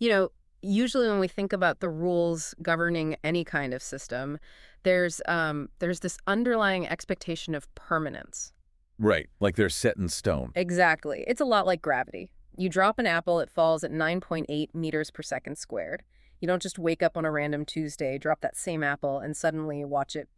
You know, usually when we think about the rules governing any kind of system, there's this underlying expectation of permanence. Right, like they're set in stone. Exactly. It's a lot like gravity. You drop an apple, it falls at 9.8 meters per second squared. You don't just wake up on a random Tuesday, drop that same apple, and suddenly watch it,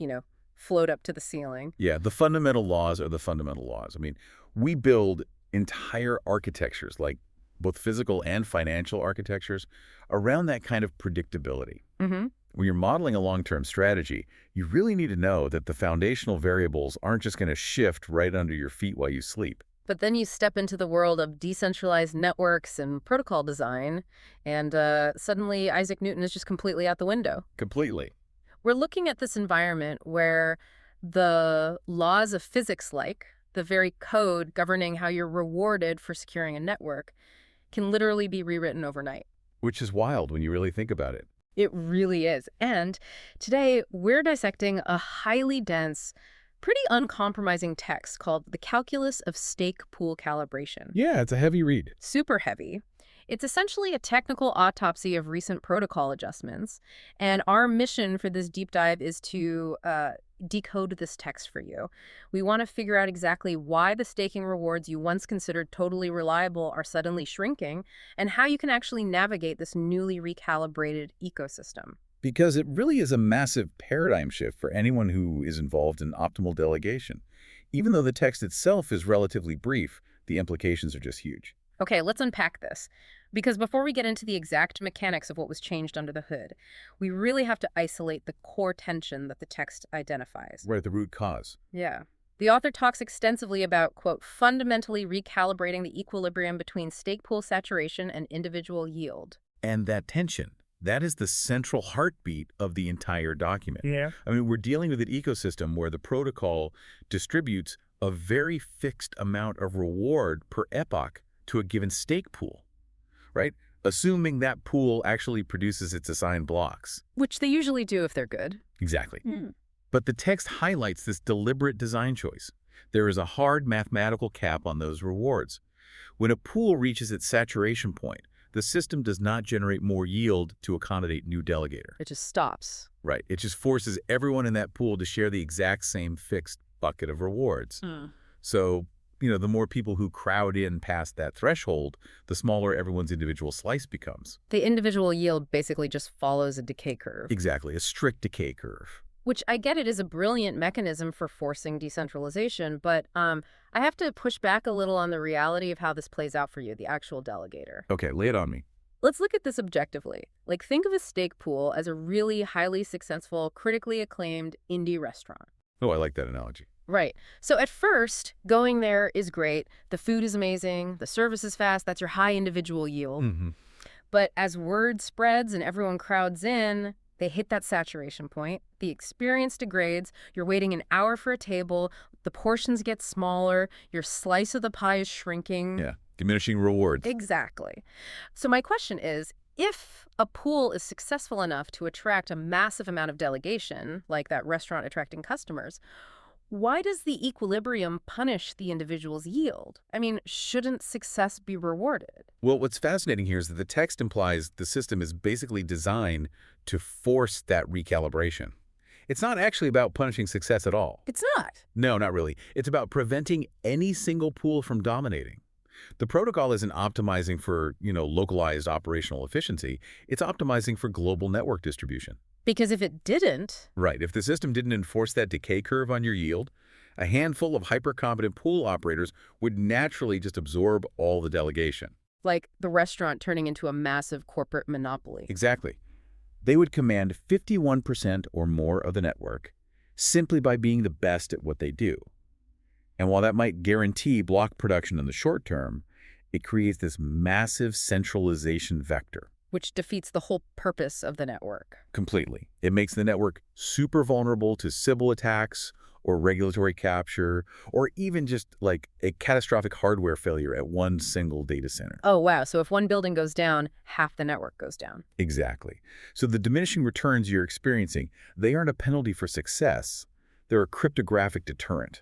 float up to the ceiling. Yeah, the fundamental laws are the fundamental laws. I mean, we build entire architectures, like both physical and financial architectures, around that kind of predictability. Hmm. When you're modeling a long-term strategy, you really need to know that the foundational variables aren't just going to shift right under your feet while you sleep. But then you step into the world of decentralized networks and protocol design, and suddenly Isaac Newton is just completely out the window. Completely. We're looking at this environment where the laws of physics, like the very code governing how you're rewarded for securing a network, can literally be rewritten overnight. Which is wild when you really think about it. It really is. And today, we're dissecting a highly dense, pretty uncompromising text called The Calculus of Stake Pool Calibration. Yeah, it's a heavy read. Super heavy. It's essentially a technical autopsy of recent protocol adjustments, and our mission for this deep dive is to decode this text for you. We want to figure out exactly why the staking rewards you once considered totally reliable are suddenly shrinking, and how you can actually navigate this newly recalibrated ecosystem. Because it really is a massive paradigm shift for anyone who is involved in optimal delegation. Even though the text itself is relatively brief, the implications are just huge. Okay, let's unpack this. Because before we get into the exact mechanics of what was changed under the hood, we really have to isolate the core tension that the text identifies. Right at the root cause. Yeah. The author talks extensively about, quote, fundamentally recalibrating the equilibrium between stake pool saturation and individual yield. And that tension, that is the central heartbeat of the entire document. Yeah. I mean, we're dealing with an ecosystem where the protocol distributes a very fixed amount of reward per epoch to a given stake pool, right? Assuming that pool actually produces its assigned blocks. Which they usually do if they're good. Exactly. Mm. But the text highlights this deliberate design choice. There is a hard mathematical cap on those rewards. When a pool reaches its saturation point, the system does not generate more yield to accommodate new delegator. It just stops. Right. It just forces everyone in that pool to share the exact same fixed bucket of rewards. So, the more people who crowd in past that threshold, the smaller everyone's individual slice becomes. The individual yield basically just follows a decay curve. Exactly, a strict decay curve. Which I get it is a brilliant mechanism for forcing decentralization, but I have to push back a little on the reality of how this plays out for you, the actual delegator. Okay, lay it on me. Let's look at this objectively. Like, think of a stake pool as a really highly successful, critically acclaimed indie restaurant. Oh, I like that analogy. Right. So at first, going there is great. The food is amazing. The service is fast. That's your high individual yield. Mm-hmm. But as word spreads and everyone crowds in, they hit that saturation point. The experience degrades. You're waiting an hour for a table. The portions get smaller. Your slice of the pie is shrinking. Yeah, diminishing rewards. Exactly. So my question is, if a pool is successful enough to attract a massive amount of delegation, like that restaurant attracting customers, why does the equilibrium punish the individual's yield? I mean, shouldn't success be rewarded? Well, what's fascinating here is that the text implies the system is basically designed to force that recalibration. It's not actually about punishing success at all. It's not. No, not really. It's about preventing any single pool from dominating. The protocol isn't optimizing for, localized operational efficiency. It's optimizing for global network distribution. Because if it didn't... Right. If the system didn't enforce that decay curve on your yield, a handful of hyper-competent pool operators would naturally just absorb all the delegation. Like the restaurant turning into a massive corporate monopoly. Exactly. They would command 51% or more of the network simply by being the best at what they do. And while that might guarantee block production in the short term, it creates this massive centralization vector. Which defeats the whole purpose of the network. Completely. It makes the network super vulnerable to Sybil attacks or regulatory capture, or even just like a catastrophic hardware failure at one single data center. Oh, wow. So if one building goes down, half the network goes down. Exactly. So the diminishing returns you're experiencing, they aren't a penalty for success. They're a cryptographic deterrent.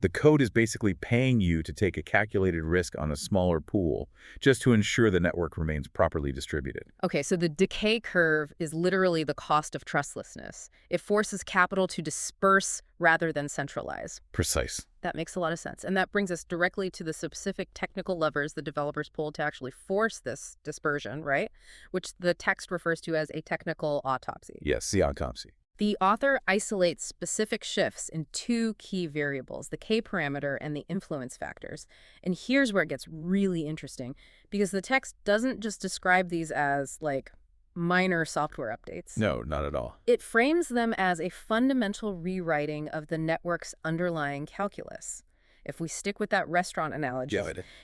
The code is basically paying you to take a calculated risk on a smaller pool just to ensure the network remains properly distributed. Okay, so the decay curve is literally the cost of trustlessness. It forces capital to disperse rather than centralize. Precise. That makes a lot of sense. And that brings us directly to the specific technical levers the developers pulled to actually force this dispersion, right? Which the text refers to as a technical autopsy. Yes, the autopsy. The author isolates specific shifts in two key variables, the K parameter and the influence factors. And here's where it gets really interesting, because the text doesn't just describe these as, like, minor software updates. No, not at all. It frames them as a fundamental rewriting of the network's underlying calculus. If we stick with that restaurant analogy,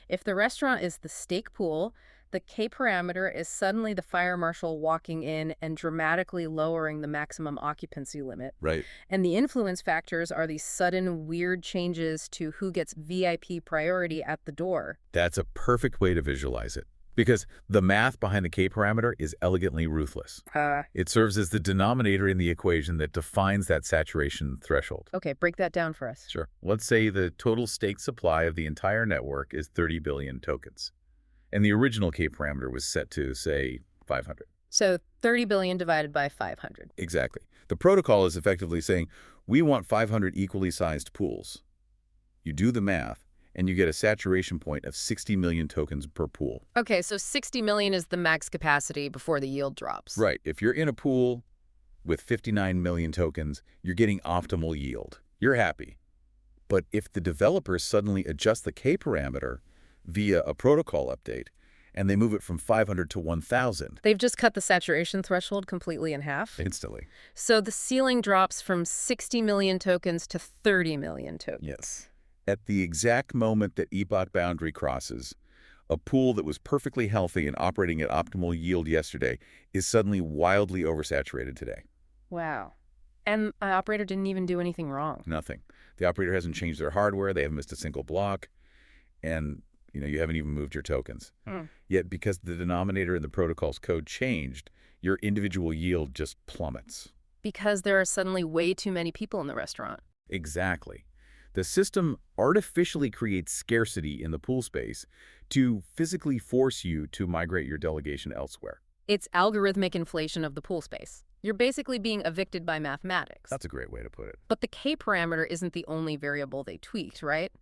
if the restaurant is the stake pool, the K parameter is suddenly the fire marshal walking in and dramatically lowering the maximum occupancy limit. Right. And the influence factors are these sudden weird changes to who gets VIP priority at the door. That's a perfect way to visualize it. Because the math behind the K parameter is elegantly ruthless. It serves as the denominator in the equation that defines that saturation threshold. Okay, break that down for us. Sure. Let's say the total staked supply of the entire network is 30 billion tokens. And the original K parameter was set to, say, 500. So 30 billion divided by 500. Exactly. The protocol is effectively saying, we want 500 equally sized pools. You do the math, and you get a saturation point of 60 million tokens per pool. Okay, so 60 million is the max capacity before the yield drops. Right. If you're in a pool with 59 million tokens, you're getting optimal yield. You're happy. But if the developers suddenly adjust the K parameter via a protocol update, and they move it from 500 to 1,000. They've just cut the saturation threshold completely in half. Instantly. So the ceiling drops from 60 million tokens to 30 million tokens. Yes. At the exact moment that epoch boundary crosses, a pool that was perfectly healthy and operating at optimal yield yesterday is suddenly wildly oversaturated today. Wow. And the operator didn't even do anything wrong. Nothing. The operator hasn't changed their hardware. They haven't missed a single block. And you haven't even moved your tokens. Yet because the denominator in the protocol's code changed, your individual yield just plummets. Because there are suddenly way too many people in the restaurant. Exactly. The system artificially creates scarcity in the pool space to physically force you to migrate your delegation elsewhere. It's algorithmic inflation of the pool space. You're basically being evicted by mathematics. That's a great way to put it. But the K parameter isn't the only variable they tweaked, right?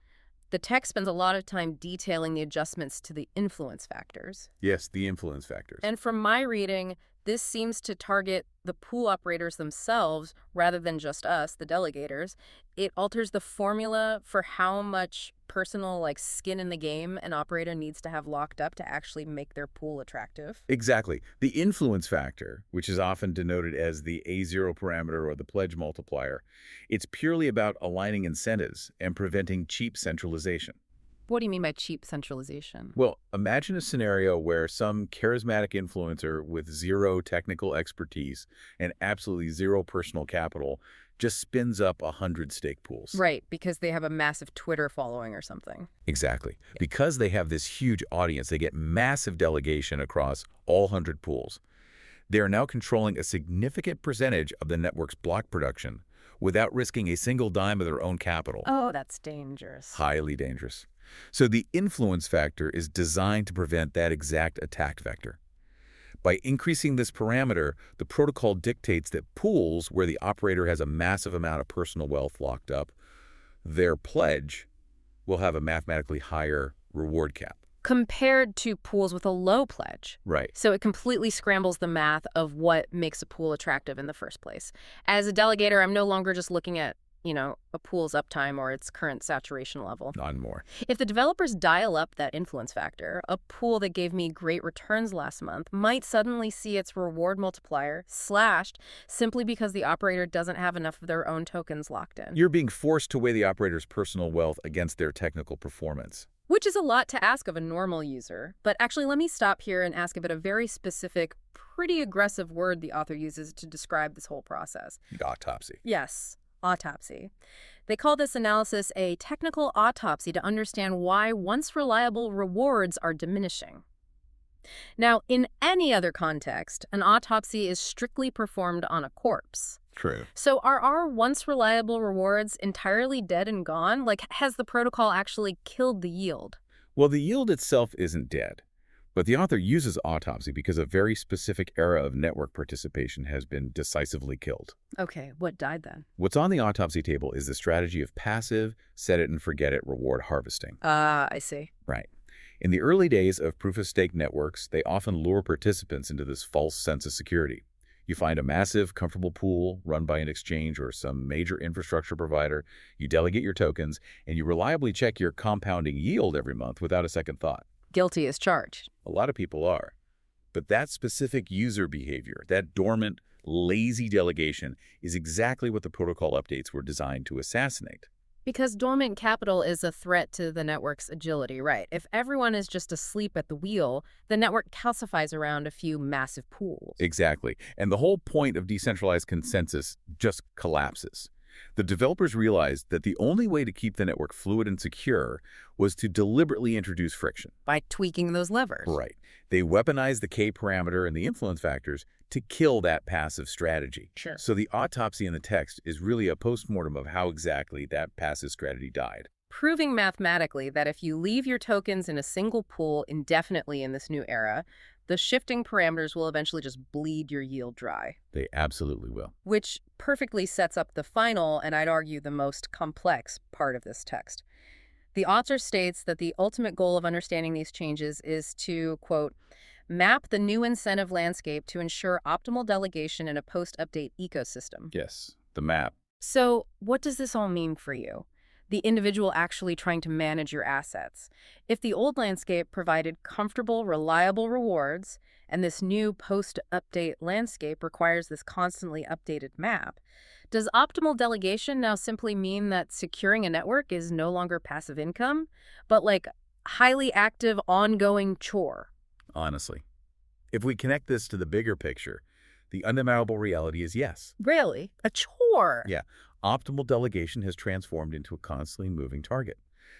The text spends a lot of time detailing the adjustments to the influence factors. Yes, the influence factors. And from my reading, this seems to target the pool operators themselves rather than just us, the delegators. It alters the formula for how much personal, skin in the game an operator needs to have locked up to actually make their pool attractive. Exactly. The influence factor, which is often denoted as the A0 parameter or the pledge multiplier, it's purely about aligning incentives and preventing cheap centralization. What do you mean by cheap centralization? Well, imagine a scenario where some charismatic influencer with zero technical expertise and absolutely zero personal capital just spins up 100 stake pools. Right, because they have a massive Twitter following or something. Exactly. Because they have this huge audience, they get massive delegation across all 100 pools. They are now controlling a significant percentage of the network's block production without risking a single dime of their own capital. Oh, that's dangerous. Highly dangerous. So the influence factor is designed to prevent that exact attack vector. By increasing this parameter, the protocol dictates that pools where the operator has a massive amount of personal wealth locked up, their pledge will have a mathematically higher reward cap. Compared to pools with a low pledge. Right. So it completely scrambles the math of what makes a pool attractive in the first place. As a delegator, I'm no longer just looking at a pool's uptime or its current saturation level. Not more. If the developers dial up that influence factor, a pool that gave me great returns last month might suddenly see its reward multiplier slashed simply because the operator doesn't have enough of their own tokens locked in. You're being forced to weigh the operator's personal wealth against their technical performance. Which is a lot to ask of a normal user. But actually, let me stop here and ask about a very specific, pretty aggressive word the author uses to describe this whole process. Autopsy. Yes. Autopsy. They call this analysis a technical autopsy to understand why once reliable rewards are diminishing. Now, in any other context, an autopsy is strictly performed on a corpse. True. So are our once reliable rewards entirely dead and gone? Like, has the protocol actually killed the yield? Well, the yield itself isn't dead, but the author uses autopsy because a very specific era of network participation has been decisively killed. Okay, what died then? What's on the autopsy table is the strategy of passive, set-it-and-forget-it reward harvesting. Ah, I see. Right. In the early days of proof-of-stake networks, they often lure participants into this false sense of security. You find a massive, comfortable pool run by an exchange or some major infrastructure provider, you delegate your tokens, and you reliably check your compounding yield every month without a second thought. Guilty as charged. A lot of people are. But that specific user behavior, that dormant, lazy delegation, is exactly what the protocol updates were designed to assassinate. Because dormant capital is a threat to the network's agility, right? If everyone is just asleep at the wheel, the network calcifies around a few massive pools. Exactly. And the whole point of decentralized consensus just collapses. The developers realized that the only way to keep the network fluid and secure was to deliberately introduce friction. By tweaking those levers. Right. They weaponized the K parameter and the influence factors to kill that passive strategy. Sure. So the autopsy in the text is really a postmortem of how exactly that passive strategy died. Proving mathematically that if you leave your tokens in a single pool indefinitely in this new era, the shifting parameters will eventually just bleed your yield dry. They absolutely will. Which perfectly sets up the final, and I'd argue the most complex, part of this text. The author states that the ultimate goal of understanding these changes is to, quote, map the new incentive landscape to ensure optimal delegation in a post-update ecosystem. Yes, the map. So what does this all mean for you? The individual actually trying to manage your assets. If the old landscape provided comfortable, reliable rewards, and this new post-update landscape requires this constantly updated map, does optimal delegation now simply mean that securing a network is no longer passive income, but like highly active, ongoing chore? Honestly, if we connect this to the bigger picture, the undeniable reality is yes. Really? A chore? Yeah. Optimal delegation has transformed into a constantly moving target.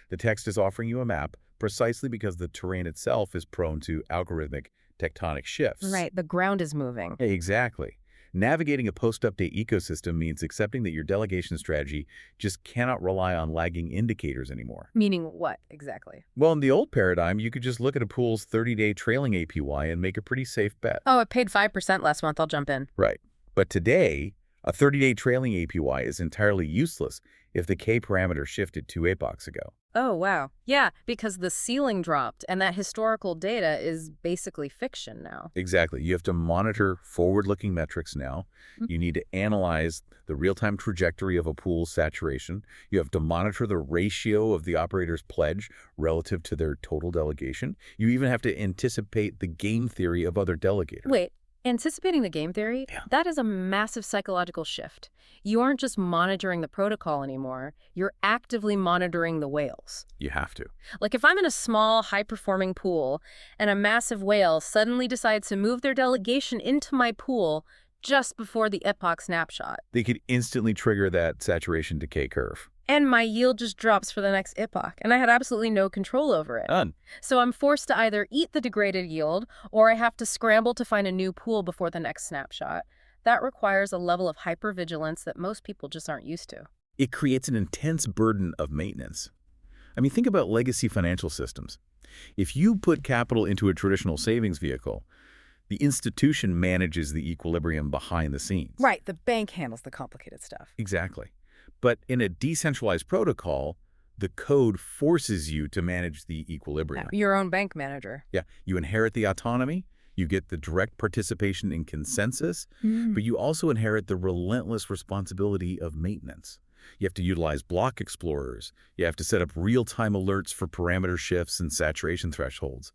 The text is offering you a map precisely because the terrain itself is prone to algorithmic tectonic shifts. Right, the ground is moving. Exactly. Navigating a post-update ecosystem means accepting that your delegation strategy just cannot rely on lagging indicators anymore. Meaning what, exactly? Well, in the old paradigm, you could just look at a pool's 30-day trailing APY and make a pretty safe bet. Oh, it paid 5% last month, I'll jump in. Right. But today, a 30-day trailing APY is entirely useless if the K parameter shifted 2 epochs ago. Oh, wow. Yeah, because the ceiling dropped, and that historical data is basically fiction now. Exactly. You have to monitor forward-looking metrics now. You need to analyze the real-time trajectory of a pool's saturation. You have to monitor the ratio of the operator's pledge relative to their total delegation. You even have to anticipate the game theory of other delegators. Wait, anticipating the game theory? Yeah. That is a massive psychological shift. You aren't just monitoring the protocol anymore, you're actively monitoring the whales. You have to. Like if I'm in a small, high-performing pool and a massive whale suddenly decides to move their delegation into my pool just before the epoch snapshot. They could instantly trigger that saturation decay curve. And my yield just drops for the next epoch, and I had absolutely no control over it. None. So I'm forced to either eat the degraded yield, or I have to scramble to find a new pool before the next snapshot. That requires a level of hypervigilance that most people just aren't used to. It creates an intense burden of maintenance. I mean, think about legacy financial systems. If you put capital into a traditional savings vehicle, the institution manages the equilibrium behind the scenes. Right, the bank handles the complicated stuff. Exactly. But in a decentralized protocol, the code forces you to manage the equilibrium. Your own bank manager. Yeah, you inherit the autonomy, you get the direct participation in consensus, but you also inherit the relentless responsibility of maintenance. You have to utilize block explorers. You have to set up real-time alerts for parameter shifts and saturation thresholds.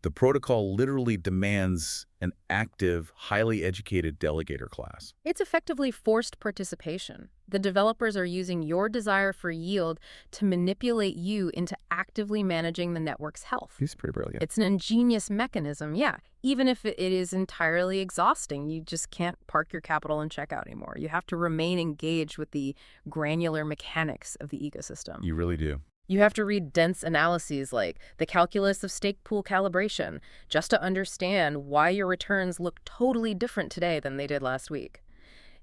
The protocol literally demands an active, highly educated delegator class. It's effectively forced participation. The developers are using your desire for yield to manipulate you into actively managing the network's health. He's pretty brilliant. It's an ingenious mechanism, yeah. Even if it is entirely exhausting, you just can't park your capital and check out anymore. You have to remain engaged with the granular mechanics of the ecosystem. You really do. You have to read dense analyses like the calculus of stake pool calibration just to understand why your returns look totally different today than they did last week.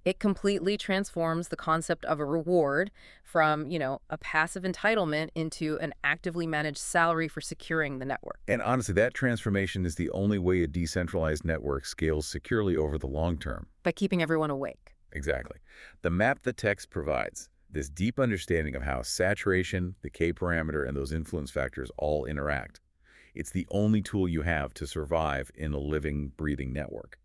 It completely transforms the concept of a reward from, a passive entitlement into an actively managed salary for securing the network And honestly, that transformation is the only way a decentralized network scales securely over the long term. by keeping everyone awake. Exactly. The map the text provides, this deep understanding of how saturation, the K parameter, and those influence factors all interact. It's the only tool you have to survive in a living, breathing network.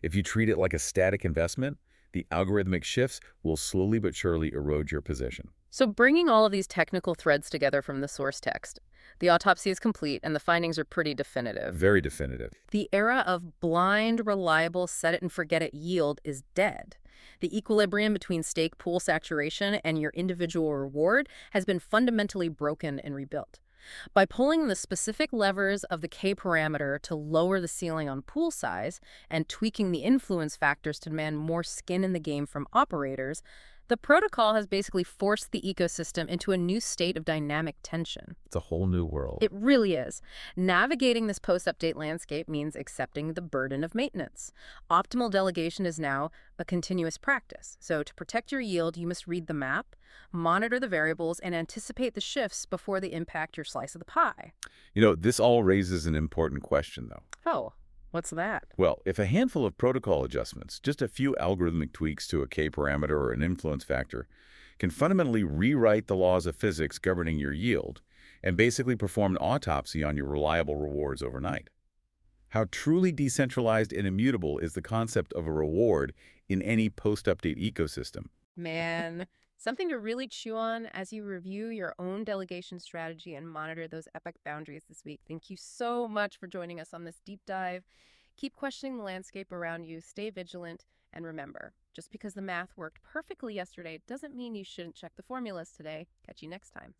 If you treat it like a static investment, the algorithmic shifts will slowly but surely erode your position. So, bringing all of these technical threads together from the source text, the autopsy is complete and the findings are pretty definitive. Very definitive. The era of blind, reliable, set it and forget it yield is dead. The equilibrium between stake pool saturation and your individual reward has been fundamentally broken and rebuilt. By pulling the specific levers of the K parameter to lower the ceiling on pool size and tweaking the influence factors to demand more skin in the game from operators, the protocol has basically forced the ecosystem into a new state of dynamic tension. It's a whole new world. It really is. Navigating this post-update landscape means accepting the burden of maintenance. Optimal delegation is now a continuous practice. So to protect your yield, you must read the map, monitor the variables, and anticipate the shifts before they impact your slice of the pie. This all raises an important question, though. Oh, what's that? Well, if a handful of protocol adjustments, just a few algorithmic tweaks to a K parameter or an influence factor, can fundamentally rewrite the laws of physics governing your yield and basically perform an autopsy on your reliable rewards overnight. How truly decentralized and immutable is the concept of a reward in any post-update ecosystem? Man, something to really chew on as you review your own delegation strategy and monitor those epic boundaries this week. Thank you so much for joining us on this deep dive. Keep questioning the landscape around you, stay vigilant, and remember, just because the math worked perfectly yesterday doesn't mean you shouldn't check the formulas today. Catch you next time.